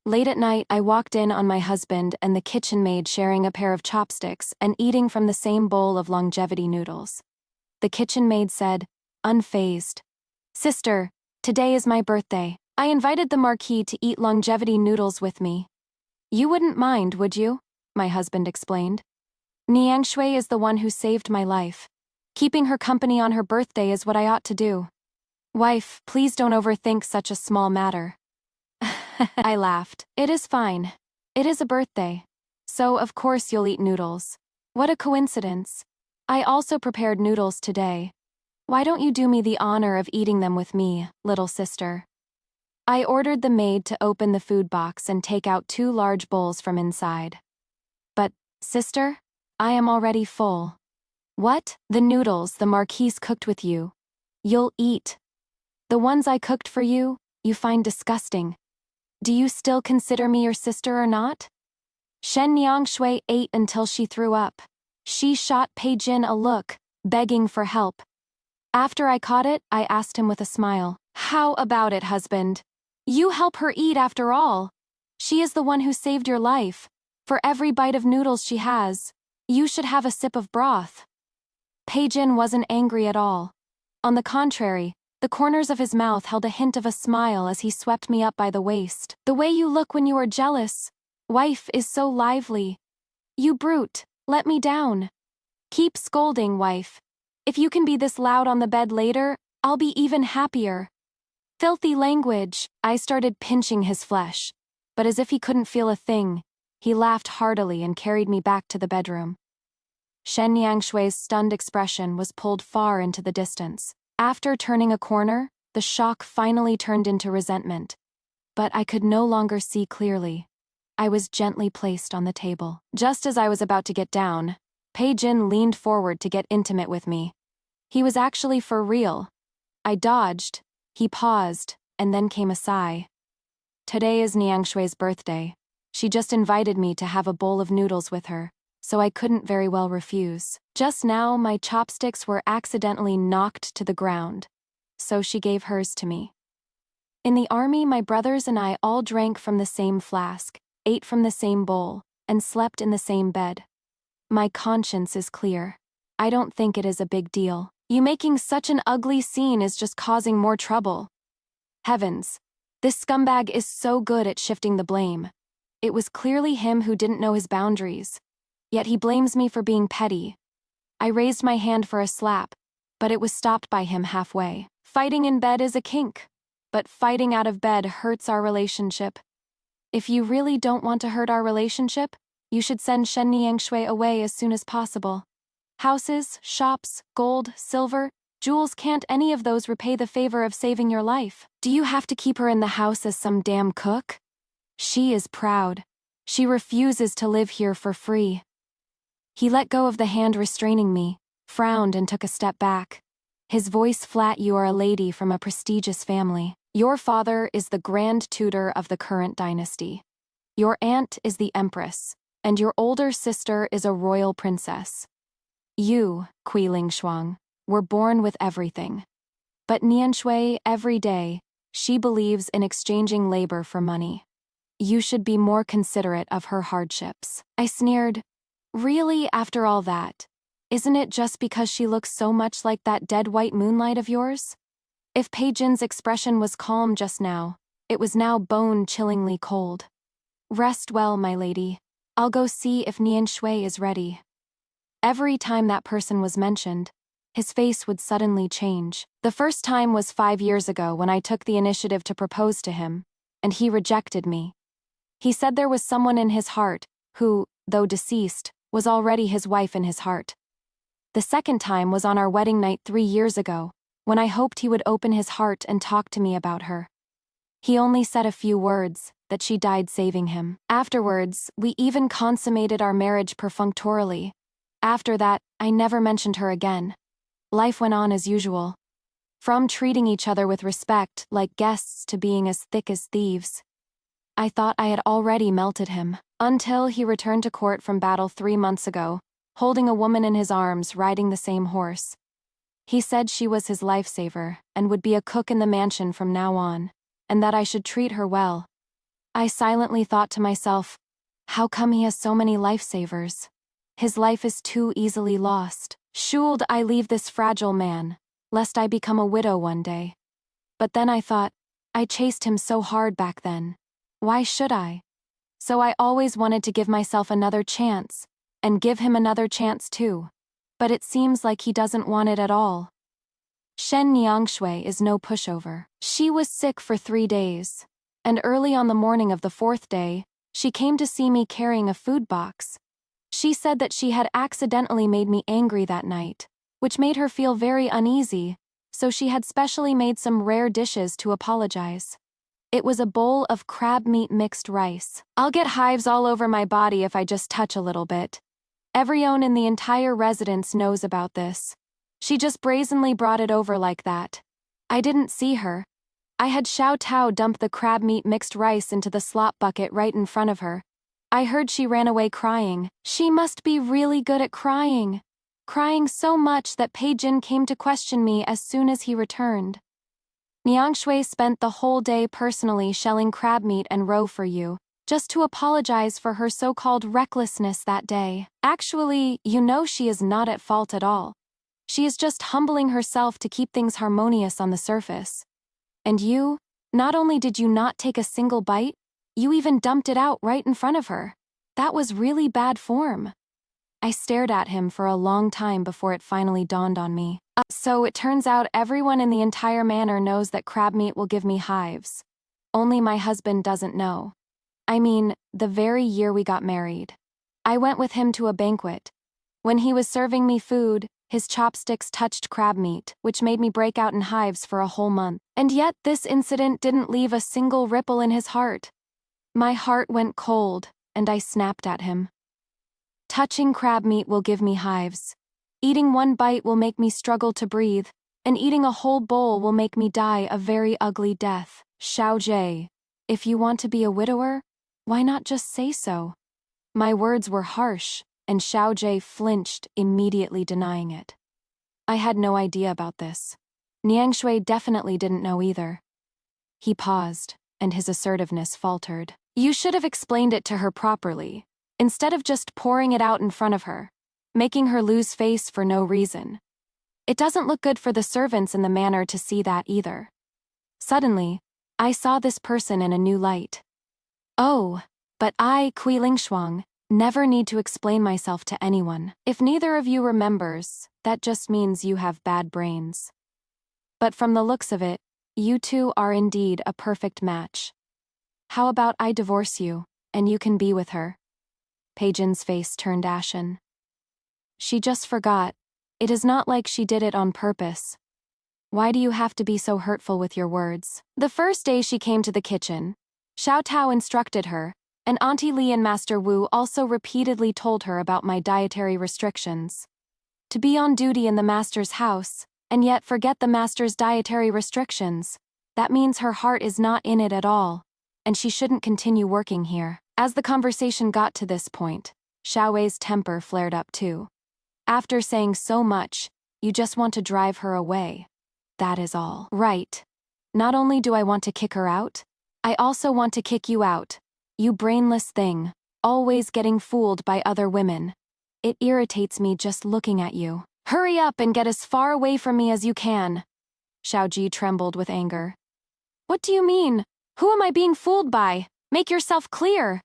Late at night, I walked in on my husband and the kitchen maid sharing a pair of chopsticks and eating from the same bowl of longevity noodles. The kitchen maid said, unfazed, "Sister, today is my birthday. I invited the Marquis to eat longevity noodles with me. You wouldn't mind, would you?" My husband explained. "Niang Shui is the one who saved my life. Keeping her company on her birthday is what I ought to do. Wife, please don't overthink such a small matter." I laughed. "It is fine. It is a birthday. So of course you'll eat noodles. What a coincidence. I also prepared noodles today. Why don't you do me the honor of eating them with me, little sister?" I ordered the maid to open the food box and take out 2 large bowls from inside. "But, sister, I am already full." "What? The noodles the Marquise cooked with you? You'll eat. The ones I cooked for you, you find disgusting. Do you still consider me your sister or not?" Shen Niangshui ate until she threw up. She shot Pei Jin a look, begging for help. After I caught it, I asked him with a smile, "How about it, husband? You help her eat after all. She is the one who saved your life. For every bite of noodles she has, you should have a sip of broth." Pei Jin wasn't angry at all. On the contrary, the corners of his mouth held a hint of a smile as he swept me up by the waist. "The way you look when you are jealous, wife, is so lively. You brute, let me down. Keep scolding, wife. If you can be this loud on the bed later, I'll be even happier." Filthy language. I started pinching his flesh, but as if he couldn't feel a thing, he laughed heartily and carried me back to the bedroom. Shen Yangshui's stunned expression was pulled far into the distance. After turning a corner, the shock finally turned into resentment. But I could no longer see clearly. I was gently placed on the table. Just as I was about to get down, Pei Jin leaned forward to get intimate with me. He was actually for real. I dodged, he paused, and then came a sigh. Today is Niangshui's birthday. She just invited me to have a bowl of noodles with her, so I couldn't very well refuse. Just now, my chopsticks were accidentally knocked to the ground, so she gave hers to me. In the army, my brothers and I all drank from the same flask, ate from the same bowl, and slept in the same bed. My conscience is clear. I don't think it is a big deal. You making such an ugly scene is just causing more trouble. Heavens, this scumbag is so good at shifting the blame. It was clearly him who didn't know his boundaries. Yet he blames me for being petty. I raised my hand for a slap, but it was stopped by him halfway. Fighting in bed is a kink, but fighting out of bed hurts our relationship. If you really don't want to hurt our relationship, you should send Shen Niangshui away as soon as possible. Houses, shops, gold, silver, jewels, can't any of those repay the favor of saving your life. Do you have to keep her in the house as some damn cook? She is proud. She refuses to live here for free. He let go of the hand restraining me, frowned and took a step back. His voice flat. "You are a lady from a prestigious family. Your father is the grand tutor of the current dynasty. Your aunt is the empress, and your older sister is a royal princess. You, Qiling Shuang, were born with everything. But Nianshui, every day, she believes in exchanging labor for money. You should be more considerate of her hardships." I sneered. "Really, after all that? Isn't it just because she looks so much like that dead white moonlight of yours?" If Pei Jin's expression was calm just now, it was now bone-chillingly cold. "Rest well, my lady. I'll go see if Nian Shui is ready." Every time that person was mentioned, his face would suddenly change. The first time was 5 years ago when I took the initiative to propose to him, and he rejected me. He said there was someone in his heart who, though deceased, was already his wife in his heart. The second time was on our wedding night 3 years ago, when I hoped he would open his heart and talk to me about her. He only said a few words, that she died saving him. Afterwards, we even consummated our marriage perfunctorily. After that, I never mentioned her again. Life went on as usual. From treating each other with respect, like guests, to being as thick as thieves. I thought I had already melted him, until he returned to court from battle 3 months ago, holding a woman in his arms, riding the same horse. He said she was his lifesaver, and would be a cook in the mansion from now on, and that I should treat her well. I silently thought to myself, how come he has so many lifesavers? His life is too easily lost. Should I leave this fragile man, lest I become a widow one day? But then I thought, I chased him so hard back then. Why should I? So I always wanted to give myself another chance, and give him another chance too. But it seems like he doesn't want it at all. Shen Niangshui is no pushover. She was sick for 3 days, and early on the morning of the 4th day, she came to see me carrying a food box. She said that she had accidentally made me angry that night, which made her feel very uneasy, so she had specially made some rare dishes to apologize. It was a bowl of crab meat mixed rice. I'll get hives all over my body if I just touch a little bit. Everyone in the entire residence knows about this. She just brazenly brought it over like that. I didn't see her. I had Xiao Tao dump the crab meat mixed rice into the slop bucket right in front of her. I heard she ran away crying. She must be really good at crying. Crying so much that Pei Jin came to question me as soon as he returned. Niangshui spent the whole day personally shelling crab meat and roe for you, just to apologize for her so-called recklessness that day. Actually, you know she is not at fault at all. She is just humbling herself to keep things harmonious on the surface. And you, not only did you not take a single bite, you even dumped it out right in front of her. That was really bad form. I stared at him for a long time before it finally dawned on me. So it turns out everyone in the entire manor knows that crab meat will give me hives. Only my husband doesn't know. I mean, the very year we got married. I went with him to a banquet. When he was serving me food, his chopsticks touched crab meat, which made me break out in hives for a whole month. And yet this incident didn't leave a single ripple in his heart. My heart went cold, and I snapped at him. Touching crab meat will give me hives. Eating one bite will make me struggle to breathe, and eating a whole bowl will make me die a very ugly death. Xiao Jie, if you want to be a widower, why not just say so? My words were harsh, and Xiao Jie flinched, immediately denying it. I had no idea about this. Niangshui definitely didn't know either. He paused, and his assertiveness faltered. You should have explained it to her properly, instead of just pouring it out in front of her, making her lose face for no reason. It doesn't look good for the servants in the manor to see that either. Suddenly, I saw this person in a new light. Oh, but I, Kui Lingshuang, never need to explain myself to anyone. If neither of you remembers, that just means you have bad brains. But from the looks of it, you two are indeed a perfect match. How about I divorce you, and you can be with her? Pei Jin's face turned ashen. She just forgot. It is not like she did it on purpose. Why do you have to be so hurtful with your words? The first day she came to the kitchen, Xiao Tao instructed her, and Auntie Li and Master Wu also repeatedly told her about my dietary restrictions. To be on duty in the master's house, and yet forget the master's dietary restrictions, that means her heart is not in it at all, and she shouldn't continue working here. As the conversation got to this point, Xiao Wei's temper flared up too. After saying so much, you just want to drive her away. That is all. Right. Not only do I want to kick her out, I also want to kick you out. You brainless thing, always getting fooled by other women. It irritates me just looking at you. Hurry up and get as far away from me as you can. Xiao Ji trembled with anger. What do you mean? Who am I being fooled by? Make yourself clear.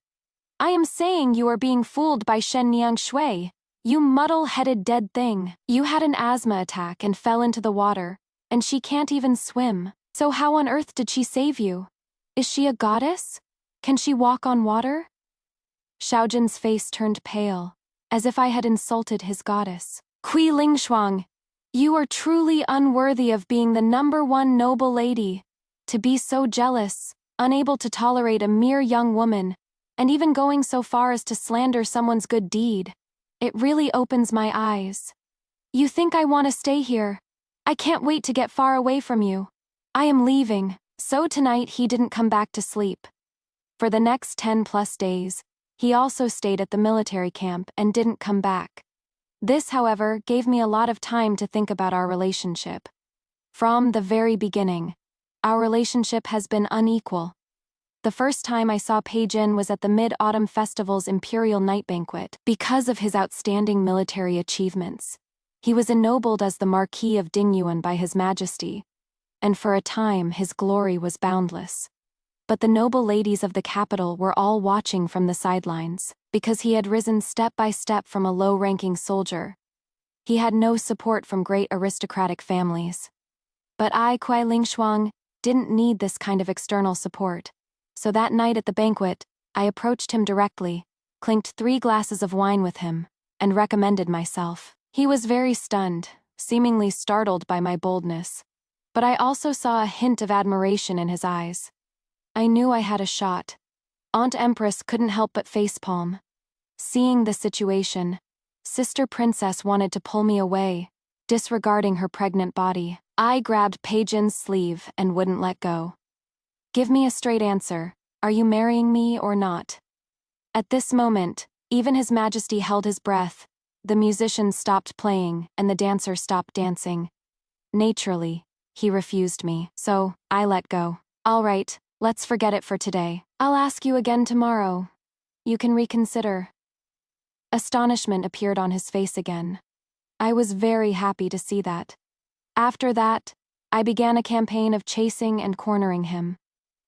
I am saying you are being fooled by Shen Niangshui. You muddle-headed dead thing. You had an asthma attack and fell into the water, and she can't even swim. So how on earth did she save you? Is she a goddess? Can she walk on water? Xiaojin's face turned pale, as if I had insulted his goddess. Kui Lingshuang, you are truly unworthy of being the #1 noble lady. To be so jealous, unable to tolerate a mere young woman, and even going so far as to slander someone's good deed. It really opens my eyes. You think I want to stay here? I can't wait to get far away from you. I am leaving. So tonight he didn't come back to sleep. For the next 10+ days, he also stayed at the military camp and didn't come back. This, however, gave me a lot of time to think about our relationship. From the very beginning, our relationship has been unequal. The first time I saw Pei Jin was at the Mid-Autumn Festival's Imperial Night Banquet. Because of his outstanding military achievements, he was ennobled as the Marquis of Dingyuan by His Majesty, and for a time his glory was boundless. But the noble ladies of the capital were all watching from the sidelines, because he had risen step by step from a low-ranking soldier. He had no support from great aristocratic families. But I, Kuai Lingshuang, didn't need this kind of external support. So that night at the banquet, I approached him directly, clinked 3 glasses of wine with him, and recommended myself. He was very stunned, seemingly startled by my boldness. But I also saw a hint of admiration in his eyes. I knew I had a shot. Aunt Empress couldn't help but facepalm. Seeing the situation, Sister Princess wanted to pull me away, disregarding her pregnant body. I grabbed Pei Jin's sleeve and wouldn't let go. Give me a straight answer. Are you marrying me or not? At this moment, even His Majesty held his breath. The musicians stopped playing and the dancers stopped dancing. Naturally, he refused me, so I let go. All right, let's forget it for today. I'll ask you again tomorrow. You can reconsider. Astonishment appeared on his face again. I was very happy to see that. After that, I began a campaign of chasing and cornering him.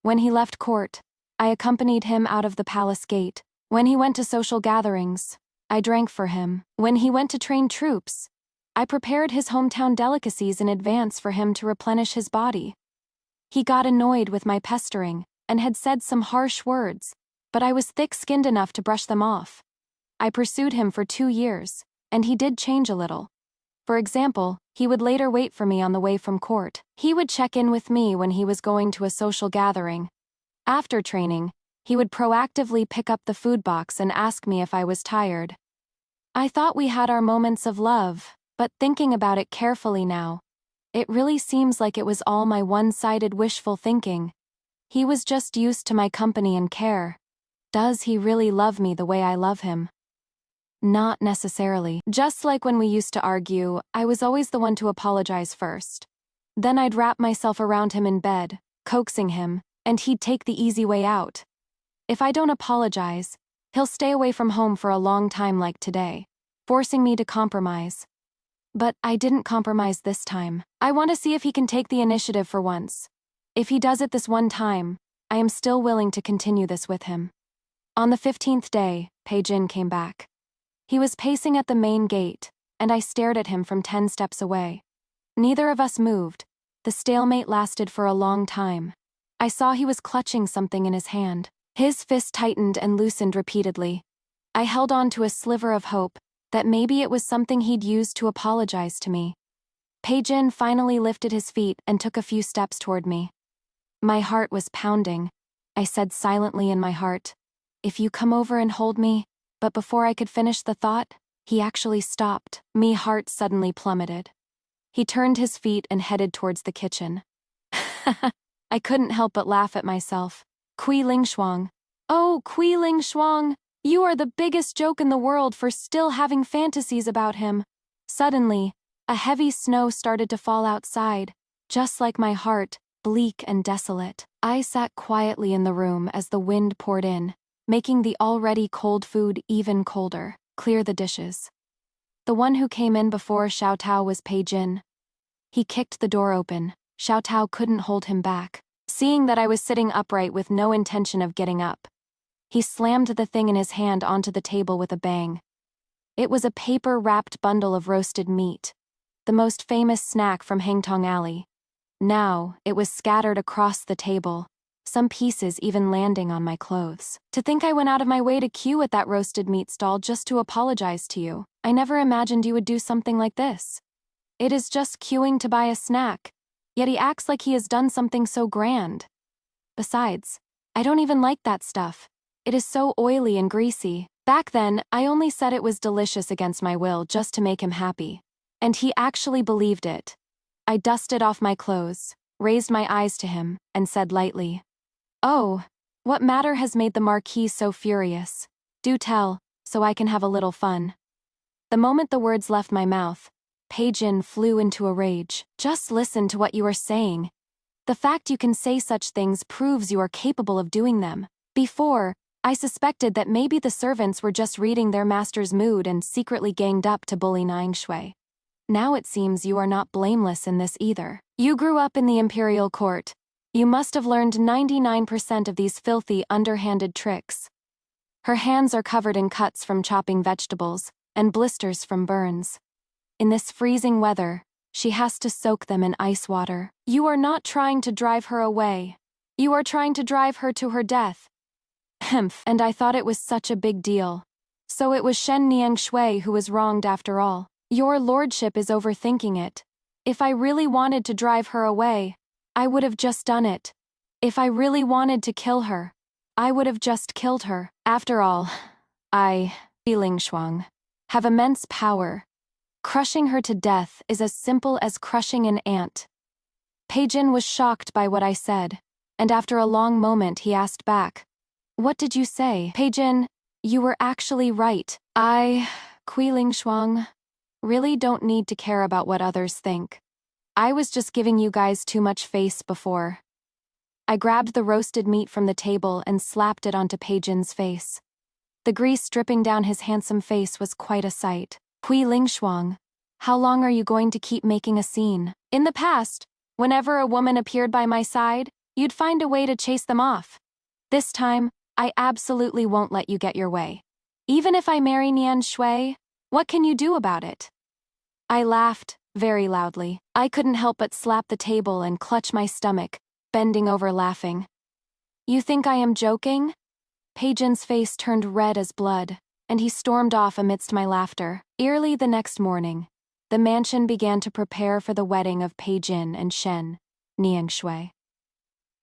When he left court, I accompanied him out of the palace gate. When he went to social gatherings, I drank for him. When he went to train troops, I prepared his hometown delicacies in advance for him to replenish his body. He got annoyed with my pestering and had said some harsh words, but I was thick-skinned enough to brush them off. I pursued him for 2 years, and he did change a little. For example, he would later wait for me on the way from court. He would check in with me when he was going to a social gathering. After training, he would proactively pick up the food box and ask me if I was tired. I thought we had our moments of love, but thinking about it carefully now, it really seems like it was all my one-sided wishful thinking. He was just used to my company and care. Does he really love me the way I love him? Not necessarily. Just like when we used to argue, I was always the one to apologize first. Then I'd wrap myself around him in bed, coaxing him, and he'd take the easy way out. If I don't apologize, he'll stay away from home for a long time like today, forcing me to compromise. But I didn't compromise this time. I want to see if he can take the initiative for once. If he does it this one time, I am still willing to continue this with him. On the 15th day, Pei Jin came back. He was pacing at the main gate, and I stared at him from 10 steps away. Neither of us moved. The stalemate lasted for a long time. I saw he was clutching something in his hand. His fist tightened and loosened repeatedly. I held on to a sliver of hope that maybe it was something he'd used to apologize to me. Pei Jin finally lifted his feet and took a few steps toward me. My heart was pounding. I said silently in my heart, "If you come over and hold me," but before I could finish the thought, he actually stopped. My heart suddenly plummeted. He turned his feet and headed towards the kitchen. I couldn't help but laugh at myself. Kui Lingshuang. Oh, Kui Lingshuang, you are the biggest joke in the world for still having fantasies about him. Suddenly, a heavy snow started to fall outside, just like my heart, bleak and desolate. I sat quietly in the room as the wind poured in, making the already cold food even colder. Clear the dishes. The one who came in before Xiao Tao was Pei Jin. He kicked the door open. Xiao Tao couldn't hold him back. Seeing that I was sitting upright with no intention of getting up, he slammed the thing in his hand onto the table with a bang. It was a paper-wrapped bundle of roasted meat, the most famous snack from Hangtong Alley. Now, it was scattered across the table, some pieces even landing on my clothes. To think I went out of my way to queue at that roasted meat stall just to apologize to you. I never imagined you would do something like this. It is just queuing to buy a snack, yet he acts like he has done something so grand. Besides, I don't even like that stuff. It is so oily and greasy. Back then, I only said it was delicious against my will just to make him happy. And he actually believed it. I dusted off my clothes, raised my eyes to him, and said lightly, "Oh, what matter has made the Marquis so furious? Do tell, so I can have a little fun." The moment the words left my mouth, Pei Jin flew into a rage. "Just listen to what you are saying. The fact you can say such things proves you are capable of doing them. Before, I suspected that maybe the servants were just reading their master's mood and secretly ganged up to bully Niang Shui. Now it seems you are not blameless in this either. You grew up in the imperial court. You must have learned 99% of these filthy, underhanded tricks. Her hands are covered in cuts from chopping vegetables, and blisters from burns. In this freezing weather, she has to soak them in ice water. You are not trying to drive her away. You are trying to drive her to her death. Hemph, and I thought it was such a big deal. So it was Shen Niang Shui who was wronged after all. Your lordship is overthinking it. If I really wanted to drive her away, I would have just done it. If I really wanted to kill her, I would have just killed her. After all, Ling Shuang, have immense power. Crushing her to death is as simple as crushing an ant. Pei Jin was shocked by what I said, and after a long moment he asked back, "What did you say?" "Pei Jin, you were actually right. Ling Shuang, really don't need to care about what others think. I was just giving you guys too much face before." I grabbed the roasted meat from the table and slapped it onto Pei Jin's face. The grease dripping down his handsome face was quite a sight. Ling Shuang, how long are you going to keep making a scene? In the past, whenever a woman appeared by my side, you'd find a way to chase them off. This time, I absolutely won't let you get your way. Even if I marry Nian Shui, what can you do about it? I laughed, very loudly. I couldn't help but slap the table and clutch my stomach, bending over laughing. You think I am joking? Pei Jin's face turned red as blood, and he stormed off amidst my laughter. Early the next morning, the mansion began to prepare for the wedding of Pei Jin and Shen Niang Shui.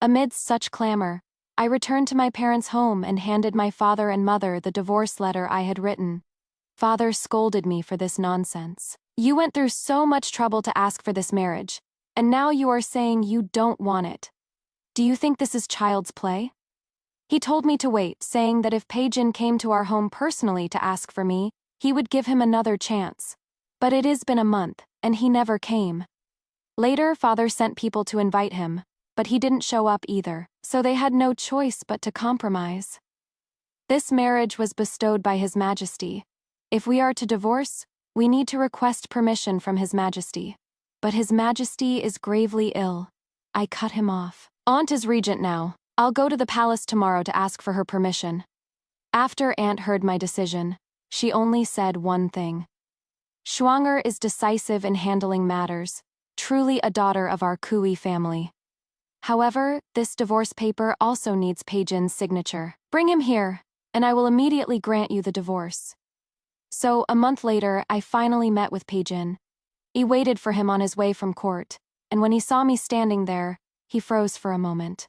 Amidst such clamor, I returned to my parents' home and handed my father and mother the divorce letter I had written. Father scolded me for this nonsense. You went through so much trouble to ask for this marriage, and now you are saying you don't want it. Do you think this is child's play? He told me to wait, saying that if Pei Jin came to our home personally to ask for me, he would give him another chance. But it has been a month, and he never came. Later, father sent people to invite him, but he didn't show up either, so they had no choice but to compromise. This marriage was bestowed by His Majesty. If we are to divorce, we need to request permission from His Majesty. But His Majesty is gravely ill. I cut him off. Aunt is regent now. I'll go to the palace tomorrow to ask for her permission. After Aunt heard my decision, she only said one thing. Shuanger is decisive in handling matters, truly a daughter of our Kui family. However, this divorce paper also needs Pei Jin's signature. Bring him here, and I will immediately grant you the divorce. So, a month later, I finally met with Pei Jin. He waited for him on his way from court, and when he saw me standing there, he froze for a moment.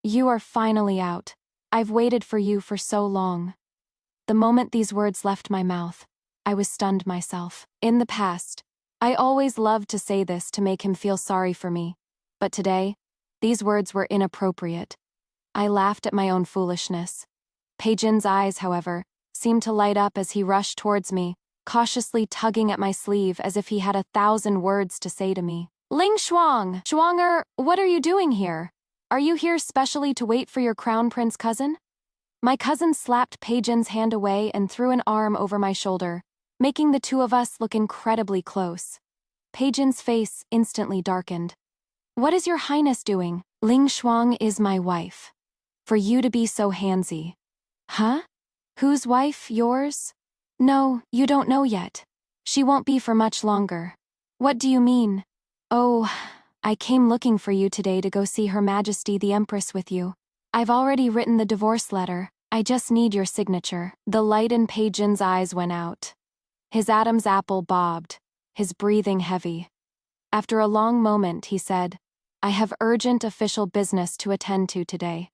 You are finally out. I've waited for you for so long. The moment these words left my mouth, I was stunned myself. In the past, I always loved to say this to make him feel sorry for me, but today, these words were inappropriate. I laughed at my own foolishness. Pei Jin's eyes, however, seemed to light up as he rushed towards me, cautiously tugging at my sleeve as if he had 1,000 words to say to me. Ling Shuang! Shuanger, what are you doing here? Are you here specially to wait for your crown prince cousin? My cousin slapped Pei Jin's hand away and threw an arm over my shoulder, making the two of us look incredibly close. Pei Jin's face instantly darkened. What is your highness doing? Ling Shuang is my wife. For you to be so handsy. Huh? Whose wife, yours? No, you don't know yet. She won't be for much longer. What do you mean? Oh, I came looking for you today to go see Her Majesty the Empress with you. I've already written the divorce letter. I just need your signature. The light in Pei Jin's eyes went out. His Adam's apple bobbed, his breathing heavy. After a long moment, he said, I have urgent official business to attend to today.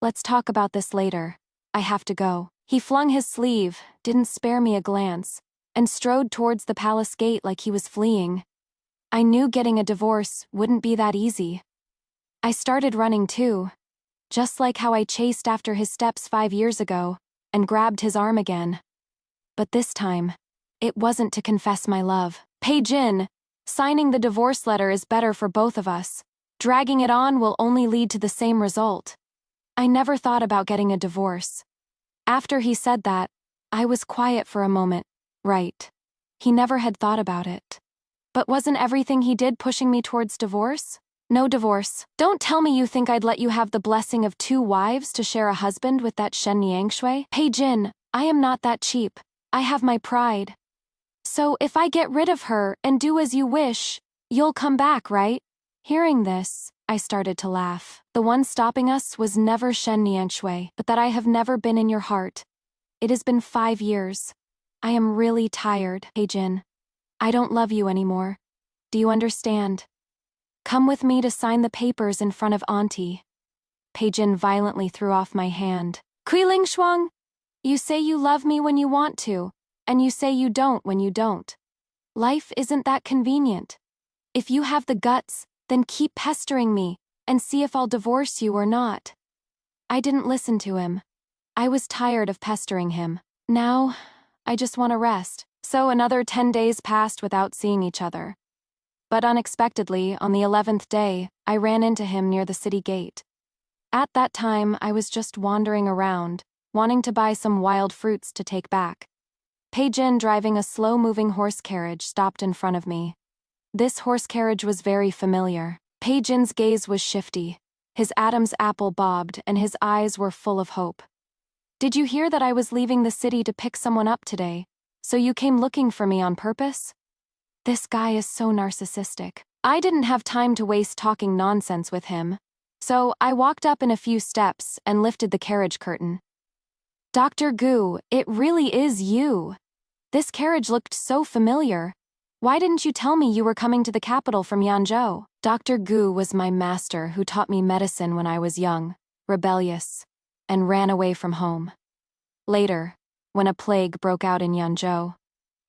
Let's talk about this later. I have to go. He flung his sleeve, didn't spare me a glance, and strode towards the palace gate like he was fleeing. I knew getting a divorce wouldn't be that easy. I started running too, just like how I chased after his steps 5 years ago and grabbed his arm again. But this time, it wasn't to confess my love. Pei Jin, signing the divorce letter is better for both of us. Dragging it on will only lead to the same result. I never thought about getting a divorce. After he said that, I was quiet for a moment. Right. He never had thought about it. But wasn't everything he did pushing me towards divorce? No divorce. Don't tell me you think I'd let you have the blessing of 2 wives to share a husband with that Shen Yangshui? Hey Jin, I am not that cheap. I have my pride. So if I get rid of her and do as you wish, you'll come back, right? Hearing this, I started to laugh. The one stopping us was never Shen Yangshui, but that I have never been in your heart. It has been 5 years. I am really tired, hey Jin. I don't love you anymore. Do you understand? Come with me to sign the papers in front of Auntie. Peijin violently threw off my hand. Kuiling Shuang, you say you love me when you want to, and you say you don't when you don't. Life isn't that convenient. If you have the guts, then keep pestering me, and see if I'll divorce you or not. I didn't listen to him. I was tired of pestering him. Now, I just want to rest. So another 10 days passed without seeing each other. But unexpectedly, on the 11th day, I ran into him near the city gate. At that time, I was just wandering around, wanting to buy some wild fruits to take back. Peijin, driving a slow-moving horse carriage, stopped in front of me. This horse carriage was very familiar. Peijin's gaze was shifty. His Adam's apple bobbed, and his eyes were full of hope. Did you hear that I was leaving the city to pick someone up today? So you came looking for me on purpose? This guy is so narcissistic. I didn't have time to waste talking nonsense with him. So I walked up in a few steps and lifted the carriage curtain. Dr. Gu, it really is you. This carriage looked so familiar. Why didn't you tell me you were coming to the capital from Yanzhou? Dr. Gu was my master who taught me medicine when I was young, rebellious, and ran away from home. Later, when a plague broke out in Yanzhou,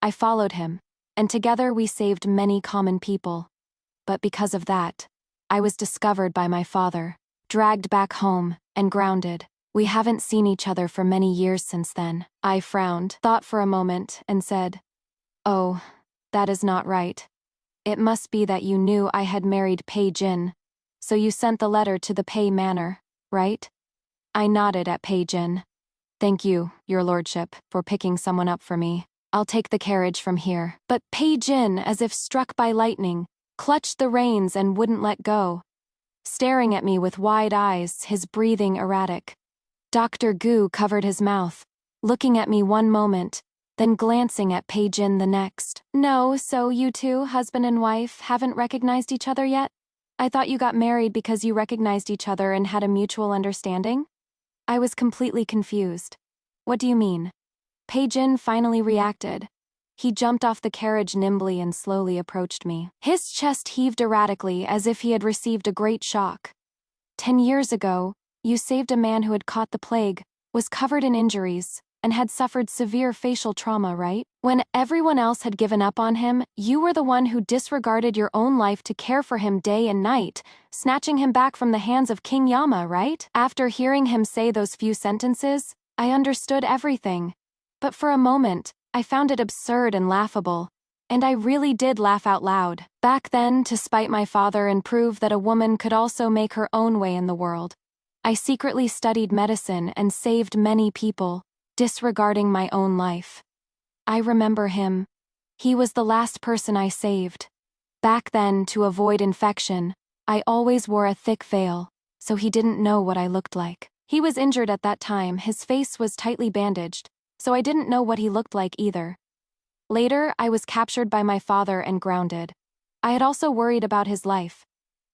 I followed him, and together we saved many common people. But because of that, I was discovered by my father, dragged back home, and grounded. We haven't seen each other for many years since then. I frowned, thought for a moment, and said, "Oh, that is not right. It must be that you knew I had married Pei Jin, so you sent the letter to the Pei Manor, right?" I nodded at Pei Jin. "Thank you, your lordship, for picking someone up for me. I'll take the carriage from here." But Pei Jin, as if struck by lightning, clutched the reins and wouldn't let go. Staring at me with wide eyes, his breathing erratic. Dr. Gu covered his mouth, looking at me one moment, then glancing at Pei Jin the next. "No, so you two, husband and wife, haven't recognized each other yet? I thought you got married because you recognized each other and had a mutual understanding?" I was completely confused. "What do you mean?" Pei Jin finally reacted. He jumped off the carriage nimbly and slowly approached me. His chest heaved erratically as if he had received a great shock. 10 years ago, you saved a man who had caught the plague, was covered in injuries, and had suffered severe facial trauma, right? When everyone else had given up on him, you were the one who disregarded your own life to care for him day and night, snatching him back from the hands of King Yama, right? After hearing him say those few sentences, I understood everything. But for a moment, I found it absurd and laughable, and I really did laugh out loud. Back then, to spite my father and prove that a woman could also make her own way in the world, I secretly studied medicine and saved many people, disregarding my own life. I remember him. He was the last person I saved. Back then, to avoid infection, I always wore a thick veil, so he didn't know what I looked like. He was injured at that time, his face was tightly bandaged, so I didn't know what he looked like either. Later, I was captured by my father and grounded. I had also worried about his life.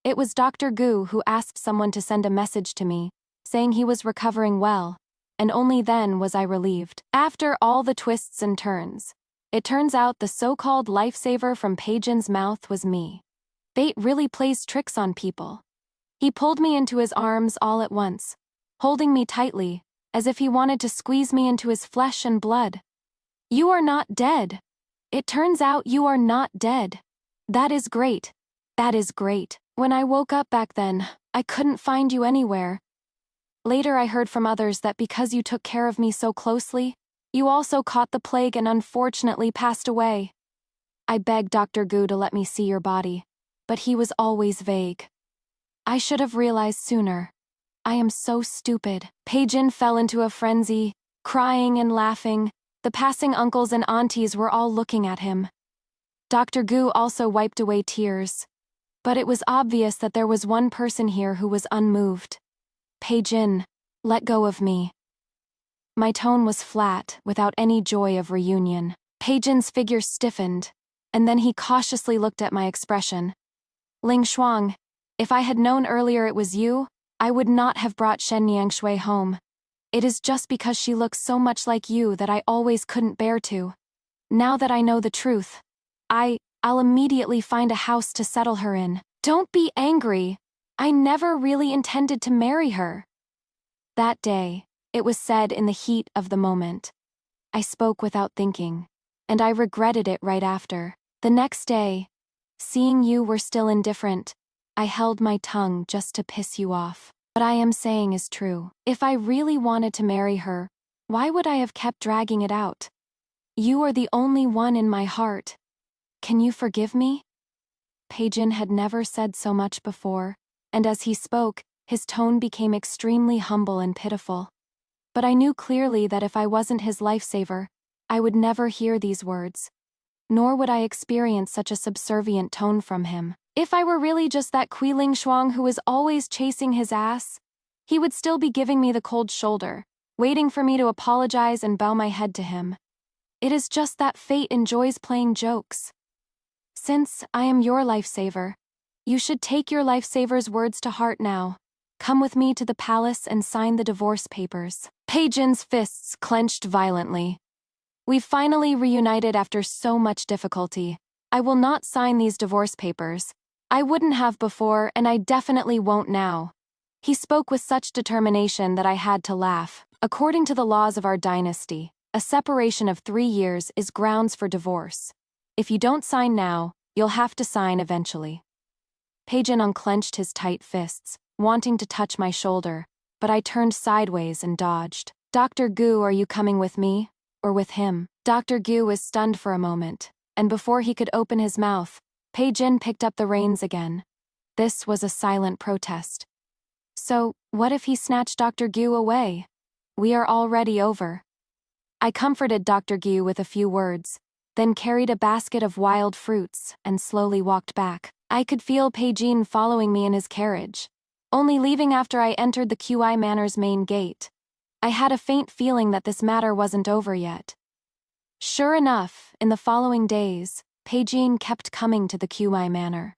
It was Dr. Gu who asked someone to send a message to me, saying he was recovering well, and only then was I relieved. After all the twists and turns, it turns out the so-called lifesaver from Peijin's mouth was me. Fate really plays tricks on people. He pulled me into his arms all at once, holding me tightly, as if he wanted to squeeze me into his flesh and blood. "You are not dead. It turns out you are not dead. That is great. That is great. When I woke up back then, I couldn't find you anywhere. Later I heard from others that because you took care of me so closely, you also caught the plague and unfortunately passed away. I begged Dr. Gu to let me see your body, but he was always vague. I should have realized sooner. I am so stupid. Pei-jin fell into a frenzy, crying and laughing. The passing uncles and aunties were all looking at him. Dr. Gu also wiped away tears. But it was obvious that there was one person here who was unmoved. Pei-jin, let go of me. My tone was flat, without any joy of reunion. Pei-jin's figure stiffened, and then he cautiously looked at my expression. Ling Shuang, if I had known earlier it was you, I would not have brought Shen Yangshui home. It is just because she looks so much like you that I always couldn't bear to. Now that I know the truth, I'll immediately find a house to settle her in. Don't be angry. I never really intended to marry her. That day, it was said in the heat of the moment. I spoke without thinking, and I regretted it right after. The next day, seeing you were still indifferent, I held my tongue just to piss you off. What I am saying is true. If I really wanted to marry her, why would I have kept dragging it out? You are the only one in my heart. Can you forgive me? Pei-jin had never said so much before, and as he spoke, his tone became extremely humble and pitiful. But I knew clearly that if I wasn't his lifesaver, I would never hear these words. Nor would I experience such a subservient tone from him. If I were really just that Ling Shuang who was always chasing his ass, he would still be giving me the cold shoulder, waiting for me to apologize and bow my head to him. It is just that fate enjoys playing jokes. Since I am your lifesaver, you should take your lifesaver's words to heart now. Come with me to the palace and sign the divorce papers. Pei-jin's fists clenched violently. We've finally reunited after so much difficulty. I will not sign these divorce papers. I wouldn't have before, and I definitely won't now. He spoke with such determination that I had to laugh. According to the laws of our dynasty, a separation of 3 years is grounds for divorce. If you don't sign now, you'll have to sign eventually. Pei-jin unclenched his tight fists, wanting to touch my shoulder, but I turned sideways and dodged. Dr. Gu, are you coming with me? Or with him? Dr. Gu was stunned for a moment, and before he could open his mouth, Pei-jin picked up the reins again. This was a silent protest. So, what if he snatched Dr. Gu away? We are already over. I comforted Dr. Gu with a few words, then carried a basket of wild fruits and slowly walked back. I could feel Pei-jin following me in his carriage, only leaving after I entered the Qi Manor's main gate. I had a faint feeling that this matter wasn't over yet. Sure enough, in the following days, Pei-jin kept coming to the Qi Manor.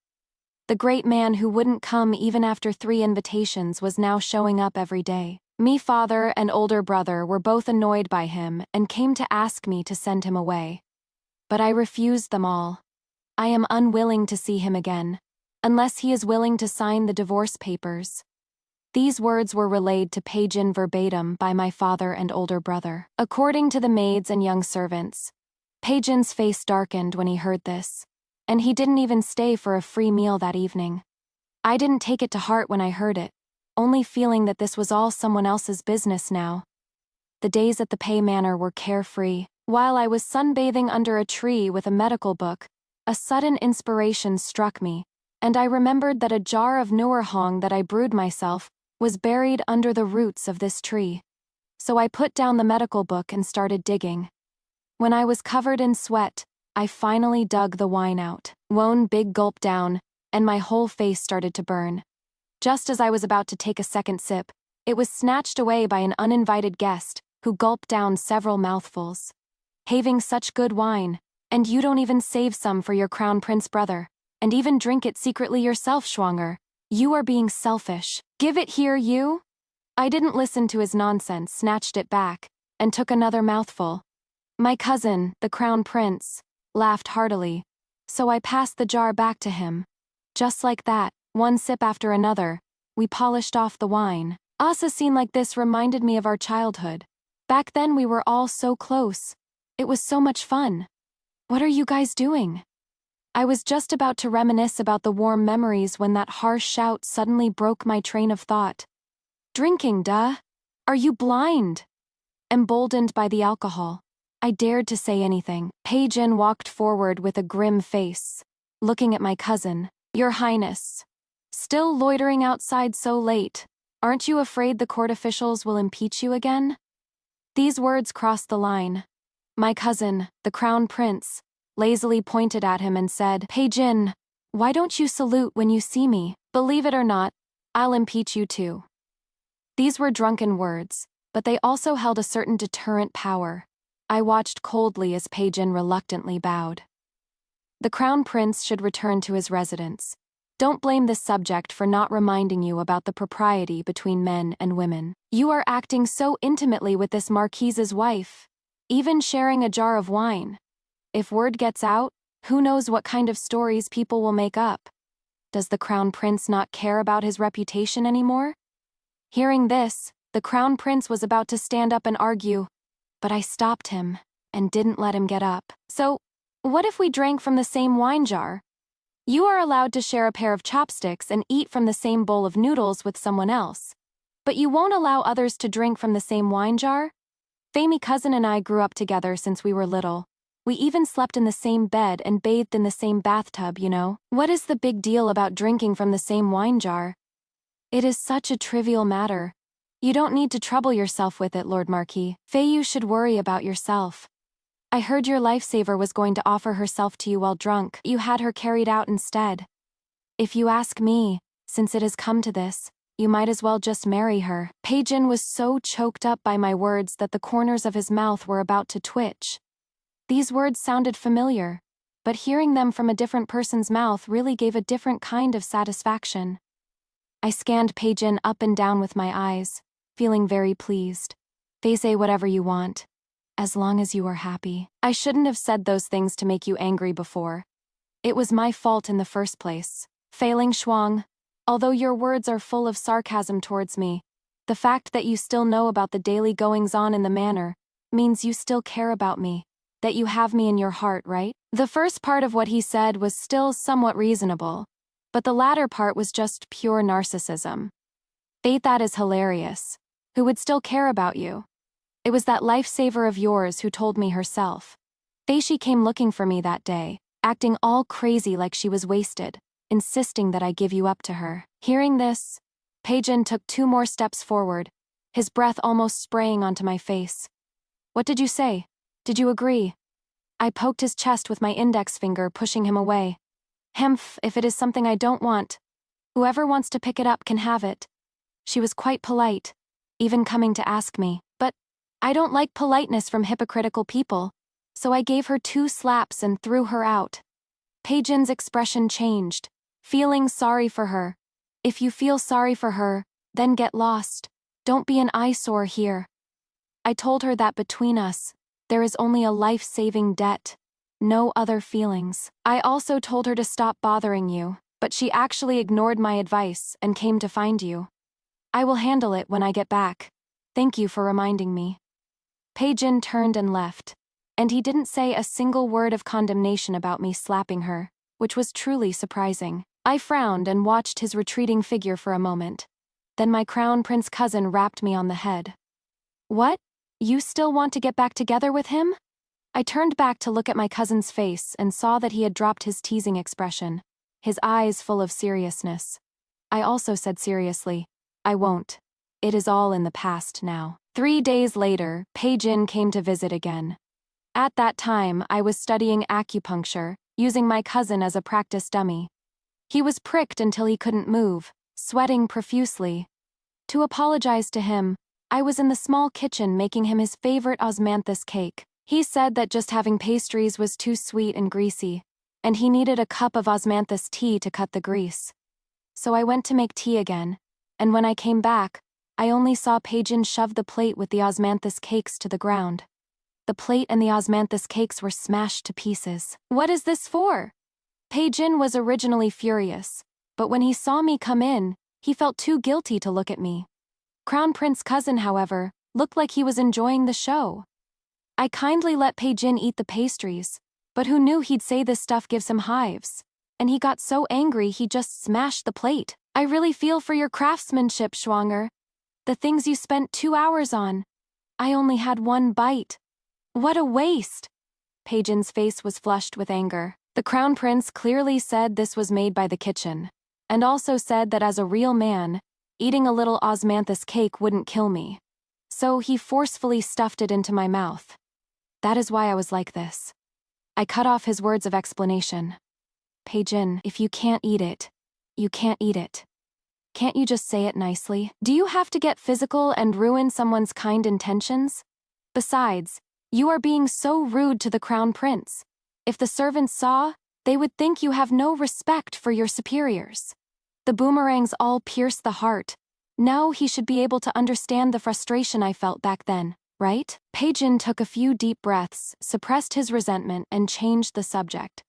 The great man who wouldn't come even after 3 invitations was now showing up every day. Me father and older brother were both annoyed by him and came to ask me to send him away. But I refused them all. I am unwilling to see him again, unless he is willing to sign the divorce papers. These words were relayed to Pei-jin verbatim by my father and older brother. According to the maids and young servants, Pei-jin's face darkened when he heard this, and he didn't even stay for a free meal that evening. I didn't take it to heart when I heard it, only feeling that this was all someone else's business now. The days at the Pei Manor were carefree. While I was sunbathing under a tree with a medical book, a sudden inspiration struck me, and I remembered that a jar of Nuerhong that I brewed myself was buried under the roots of this tree. So I put down the medical book and started digging. When I was covered in sweat, I finally dug the wine out. One big gulp down, and my whole face started to burn. Just as I was about to take a second sip, it was snatched away by an uninvited guest who gulped down several mouthfuls. Having such good wine, and you don't even save some for your crown prince brother, and even drink it secretly yourself, Schwanger. You are being selfish. Give it here, you? I didn't listen to his nonsense, snatched it back, and took another mouthful. My cousin, the crown prince, laughed heartily, so I passed the jar back to him. Just like that, one sip after another, we polished off the wine. A scene like this reminded me of our childhood. Back then we were all so close. It was so much fun. What are you guys doing? I was just about to reminisce about the warm memories when that harsh shout suddenly broke my train of thought. Drinking, duh. Are you blind? Emboldened by the alcohol, I dared to say anything. Pei-jin walked forward with a grim face, looking at my cousin. Your Highness. Still loitering outside so late. Aren't you afraid the court officials will impeach you again? These words crossed the line. My cousin, the crown prince, lazily pointed at him and said, Pei-jin, why don't you salute when you see me? Believe it or not, I'll impeach you too. These were drunken words, but they also held a certain deterrent power. I watched coldly as Pei-jin reluctantly bowed. The crown prince should return to his residence. Don't blame this subject for not reminding you about the propriety between men and women. You are acting so intimately with this marquise's wife, even sharing a jar of wine. If word gets out, who knows what kind of stories people will make up. Does the crown prince not care about his reputation anymore? Hearing this, the crown prince was about to stand up and argue, but I stopped him and didn't let him get up. So, what if we drank from the same wine jar? You are allowed to share a pair of chopsticks and eat from the same bowl of noodles with someone else, but you won't allow others to drink from the same wine jar? Famy's cousin and I grew up together since we were little. We even slept in the same bed and bathed in the same bathtub, you know. What is the big deal about drinking from the same wine jar? It is such a trivial matter. You don't need to trouble yourself with it, Lord Marquis. You should worry about yourself. I heard your lifesaver was going to offer herself to you while drunk. You had her carried out instead. If you ask me, since it has come to this, you might as well just marry her. Pei-jin was so choked up by my words that the corners of his mouth were about to twitch. These words sounded familiar, but hearing them from a different person's mouth really gave a different kind of satisfaction. I scanned Pei-jin up and down with my eyes, feeling very pleased. Say whatever you want. As long as you are happy. I shouldn't have said those things to make you angry before. It was my fault in the first place. Failing Shuang, although your words are full of sarcasm towards me, the fact that you still know about the daily goings-on in the manor means you still care about me, that you have me in your heart, right? The first part of what he said was still somewhat reasonable, but the latter part was just pure narcissism. That is hilarious. Who would still care about you? It was that lifesaver of yours who told me herself. She came looking for me that day, acting all crazy like she was wasted, insisting that I give you up to her. Hearing this, Pei-jin took 2 more steps forward, his breath almost spraying onto my face. What did you say? Did you agree? I poked his chest with my index finger, pushing him away. Hemph, if it is something I don't want, whoever wants to pick it up can have it. She was quite polite, even coming to ask me, but I don't like politeness from hypocritical people, so I gave her 2 slaps and threw her out. Pei-jin's expression changed, feeling sorry for her. If you feel sorry for her, then get lost. Don't be an eyesore here. I told her that between us, there is only a life-saving debt, no other feelings. I also told her to stop bothering you, but she actually ignored my advice and came to find you. I will handle it when I get back. Thank you for reminding me. Pei-jin turned and left, and he didn't say a single word of condemnation about me slapping her, which was truly surprising. I frowned and watched his retreating figure for a moment. Then my crown prince cousin rapped me on the head. What? You still want to get back together with him? I turned back to look at my cousin's face and saw that he had dropped his teasing expression, his eyes full of seriousness. I also said seriously, I won't. It is all in the past now. 3 days later, Pei-jin came to visit again. At that time, I was studying acupuncture, using my cousin as a practice dummy. He was pricked until he couldn't move, sweating profusely. To apologize to him, I was in the small kitchen making him his favorite osmanthus cake. He said that just having pastries was too sweet and greasy, and he needed a cup of osmanthus tea to cut the grease. So I went to make tea again, and when I came back, I only saw Pei-jin shove the plate with the osmanthus cakes to the ground. The plate and the osmanthus cakes were smashed to pieces. What is this for? Pei-jin was originally furious, but when he saw me come in, he felt too guilty to look at me. Crown Prince cousin, however, looked like he was enjoying the show. I kindly let Pei-jin eat the pastries, but who knew he'd say this stuff gives him hives? And he got so angry he just smashed the plate. I really feel for your craftsmanship, Schwanger. The things you spent 2 hours on. I only had 1 bite. What a waste! Pei-jin's face was flushed with anger. The Crown Prince clearly said this was made by the kitchen. and also said that as a real man, eating a little osmanthus cake wouldn't kill me. So he forcefully stuffed it into my mouth. That is why I was like this. I cut off his words of explanation. Pei-jin, if you can't eat it, you can't eat it. Can't you just say it nicely? Do you have to get physical and ruin someone's kind intentions? Besides, you are being so rude to the crown prince. If the servants saw, they would think you have no respect for your superiors. The boomerangs all pierce the heart. Now he should be able to understand the frustration I felt back then, right? Pei-jin took a few deep breaths, suppressed his resentment, and changed the subject.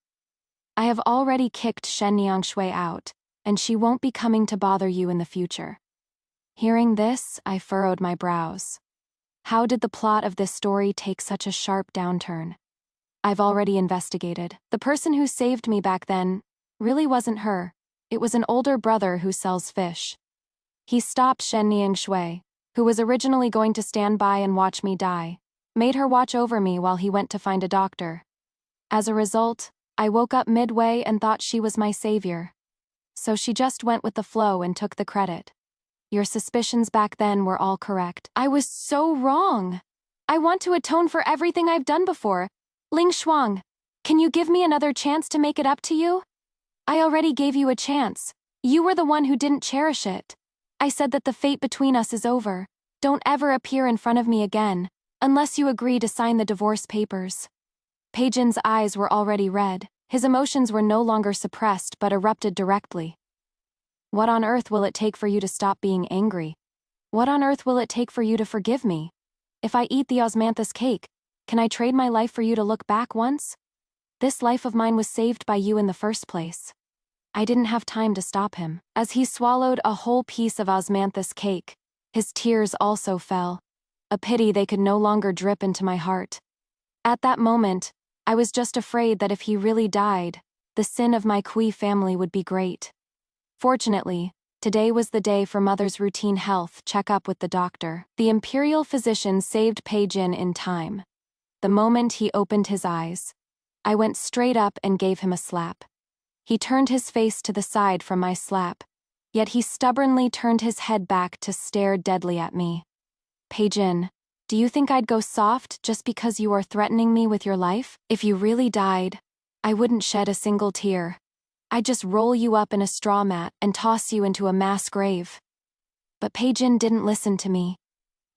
I have already kicked Shen Niangshui out, and she won't be coming to bother you in the future. Hearing this, I furrowed my brows. How did the plot of this story take such a sharp downturn? I've already investigated. The person who saved me back then really wasn't her. It was an older brother who sells fish. He stopped Shen Niangshui, who was originally going to stand by and watch me die, made her watch over me while he went to find a doctor. As a result, I woke up midway and thought she was my savior. So she just went with the flow and took the credit. Your suspicions back then were all correct. I was so wrong. I want to atone for everything I've done before. Ling Shuang, can you give me another chance to make it up to you? I already gave you a chance. You were the one who didn't cherish it. I said that the fate between us is over. Don't ever appear in front of me again, unless you agree to sign the divorce papers. Pei-jin's eyes were already red. His emotions were no longer suppressed but erupted directly. What on earth will it take for you to stop being angry? What on earth will it take for you to forgive me? If I eat the osmanthus cake, can I trade my life for you to look back once? This life of mine was saved by you in the first place. I didn't have time to stop him. As he swallowed a whole piece of osmanthus cake, his tears also fell. A pity they could no longer drip into my heart. At that moment, I was just afraid that if he really died, the sin of my Kui family would be great. Fortunately, today was the day for Mother's routine health checkup with the doctor. The imperial physician saved Pei-jin in time. The moment he opened his eyes, I went straight up and gave him a slap. He turned his face to the side from my slap, yet he stubbornly turned his head back to stare deadly at me. Pei-jin, do you think I'd go soft just because you are threatening me with your life? If you really died, I wouldn't shed a single tear. I'd just roll you up in a straw mat and toss you into a mass grave. But Pei-jin didn't listen to me.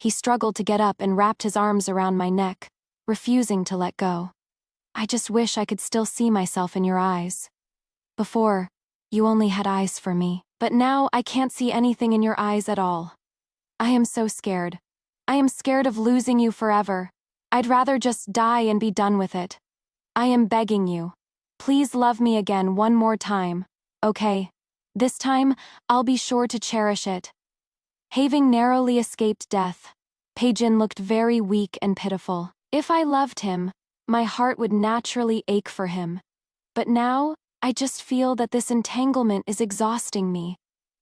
He struggled to get up and wrapped his arms around my neck, refusing to let go. I just wish I could still see myself in your eyes. Before, you only had eyes for me, but now I can't see anything in your eyes at all. I am so scared. I am scared of losing you forever. I'd rather just die and be done with it. I am begging you. Please love me again one more time, okay? This time, I'll be sure to cherish it. Having narrowly escaped death, Pei-jin looked very weak and pitiful. If I loved him, my heart would naturally ache for him. But now, I just feel that this entanglement is exhausting me.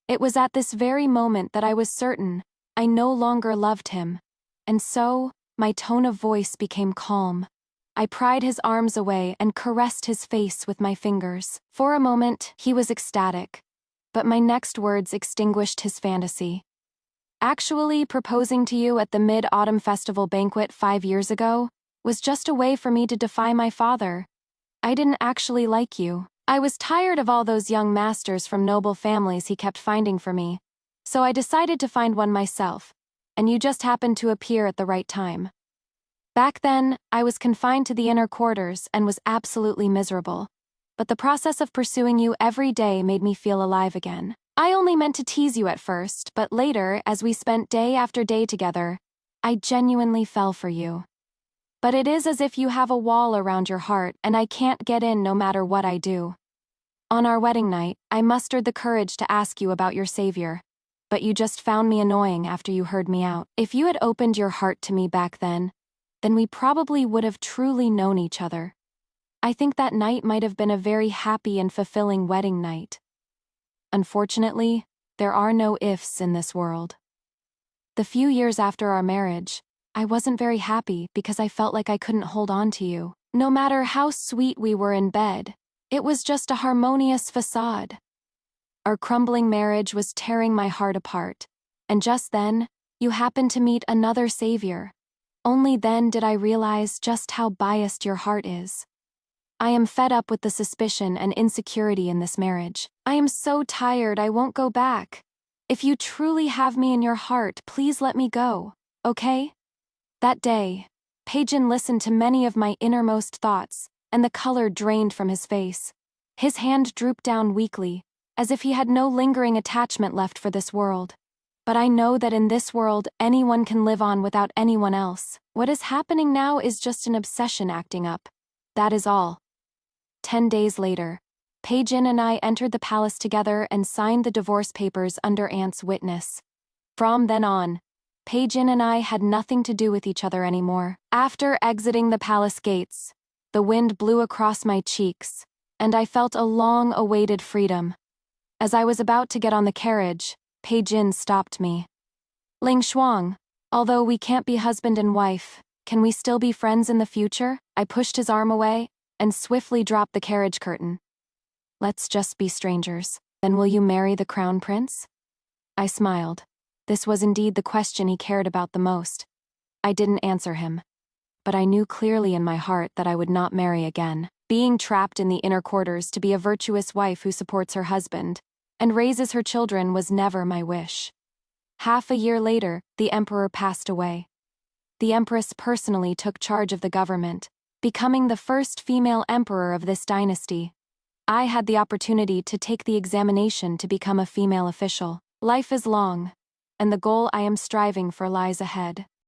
It was at this very moment that I was certain I no longer loved him. And so, my tone of voice became calm. I pried his arms away and caressed his face with my fingers. For a moment, he was ecstatic. But my next words extinguished his fantasy. Actually, proposing to you at the Mid-Autumn Festival banquet 5 years ago was just a way for me to defy my father. I didn't actually like you. I was tired of all those young masters from noble families he kept finding for me. So I decided to find one myself, and you just happened to appear at the right time. Back then, I was confined to the inner quarters and was absolutely miserable. But the process of pursuing you every day made me feel alive again. I only meant to tease you at first, but later, as we spent day after day together, I genuinely fell for you. But it is as if you have a wall around your heart and I can't get in no matter what I do. On our wedding night, I mustered the courage to ask you about your savior. But you just found me annoying after you heard me out. If you had opened your heart to me back then we probably would have truly known each other. I think that night might have been a very happy and fulfilling wedding night. Unfortunately, there are no ifs in this world. The few years after our marriage, I wasn't very happy because I felt like I couldn't hold on to you. No matter how sweet we were in bed, it was just a harmonious facade. Our crumbling marriage was tearing my heart apart. And just then, you happened to meet another savior. Only then did I realize just how biased your heart is. I am fed up with the suspicion and insecurity in this marriage. I am so tired I won't go back. If you truly have me in your heart, please let me go, okay? That day, Pei-jin listened to many of my innermost thoughts, and the color drained from his face. His hand drooped down weakly, as if he had no lingering attachment left for this world. But I know that in this world, anyone can live on without anyone else. What is happening now is just an obsession acting up. That is all. 10 days later, Pei-jin and I entered the palace together and signed the divorce papers under Aunt's witness. From then on, Pei-jin and I had nothing to do with each other anymore. After exiting the palace gates, the wind blew across my cheeks, and I felt a long-awaited freedom. As I was about to get on the carriage, Pei-jin stopped me. Ling Shuang, although we can't be husband and wife, can we still be friends in the future? I pushed his arm away and swiftly dropped the carriage curtain. Let's just be strangers. Then will you marry the crown prince? I smiled. This was indeed the question he cared about the most. I didn't answer him. But I knew clearly in my heart that I would not marry again. Being trapped in the inner quarters to be a virtuous wife who supports her husband and raises her children was never my wish. Half a year later, the emperor passed away. The empress personally took charge of the government, becoming the first female emperor of this dynasty. I had the opportunity to take the examination to become a female official. Life is long, and the goal I am striving for lies ahead.